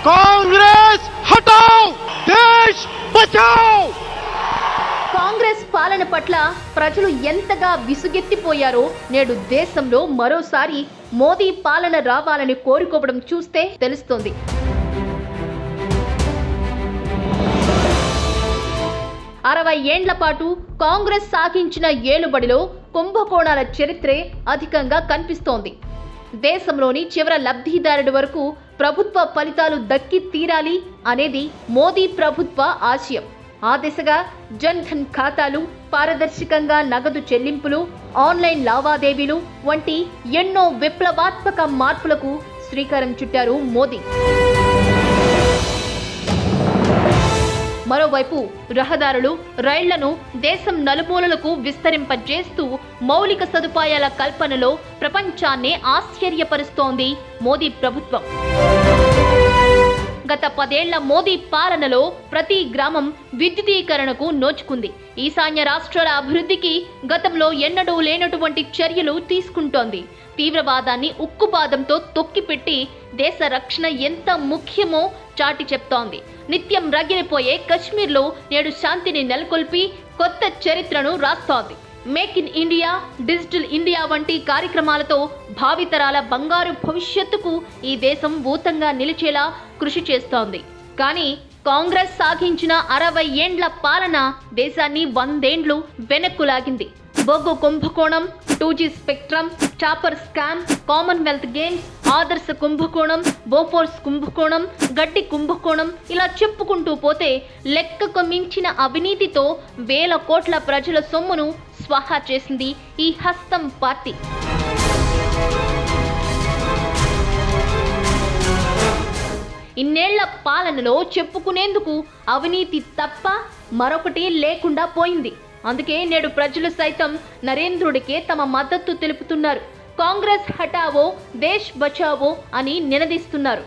కాంగ్రెస్ హటాओ దేశ్ బచాओ. కాంగ్రెస్ పాలన పట్ల ప్రజలు ఎంతగా విసుగెత్తిపోయారో నేడు దేశంలో మరోసారి మోదీ పాలన రావాలని కోరుకోవడం చూస్తే తెలుస్తోంది. అరవై ఏండ్ల పాటు కాంగ్రెస్ సాగించిన ఏలుబడిలో కుంభకోణాల చరిత్రే అధికంగా కనిపిస్తోంది. దేశంలోని చివరి లబ్ధిదారుడి వరకు ప్రభుత్వ ఫలితాలు దక్కి తీరాలి అనేది మోదీ ప్రభుత్వ ఆశయం. ఆ దిశగా జన్ ధన్ ఖాతాలు, పారదర్శకంగా నగదు చెల్లింపులు, ఆన్లైన్ లావాదేవీలు వంటి ఎన్నో విప్లవాత్మక మార్పులకు శ్రీకారం చుట్టారు మోదీ. మరోవైపు రహదారులు, రైళ్లను దేశం నలుమూలలకు విస్తరింపజేస్తూ మౌలిక సదుపాయాల కల్పనలో ప్రపంచాన్నే ఆశ్చర్యపరుస్తోంది మోదీ ప్రభుత్వం. గత 10 ఏళ్ల మోదీ పాలనలో ప్రతి గ్రామం విద్యుదీకరణకు నోచుకుంది. ఈశాన్య రాష్ట్రాల అభివృద్ధికి గతంలో ఎన్నడూ లేనటువంటి చర్యలు తీసుకుంటోంది. తీవ్రవాదాన్ని ఉక్కుపాదంతో తొక్కిపెట్టి దేశ రక్షణ ఎంత ముఖ్యమో చాటి చెప్తోంది. నిత్యం రగిలిపోయే కశ్మీర్లో నేడు శాంతిని నెలకొల్పి కొత్త చరిత్రను రాస్తోంది. Make in India, digital India వంటి కార్యక్రమాలతో భావితరాల బంగారు భవిష్యత్తుకు ఈ దేశం ఊతంగా నిలిచేలా కృషి చేస్తోంది. కానీ కాంగ్రెస్ సాగించిన 60 ఏండ్ల పాలన దేశాన్ని 100 ఏండ్లు వెనక్కు లాగింది. బొగ్గు కుంభకోణం, 2G spectrum, chopper scam, Commonwealth games, ఆదర్శ కుంభకోణం, బోఫోర్స్ కుంభకోణం, గడ్డి కుంభకోణం, ఇలా చెప్పుకుంటూ పోతే లెక్కకు మించిన అవినీతితో వేల కోట్ల ప్రజల సొమ్మును స్వాహా చేసింది ఈ హస్తం పార్టీ. ఇన్నేళ్ల పాలనలో చెప్పుకునేందుకు అవినీతి తప్ప మరొకటి లేకుండా పోయింది. అందుకే నేడు ప్రజలు సైతం నరేంద్రుడికే తమ మద్దతు తెలుపుతున్నారు. కాంగ్రెస్ హటావో దేశ్ బచావో అని నినదిస్తున్నారు.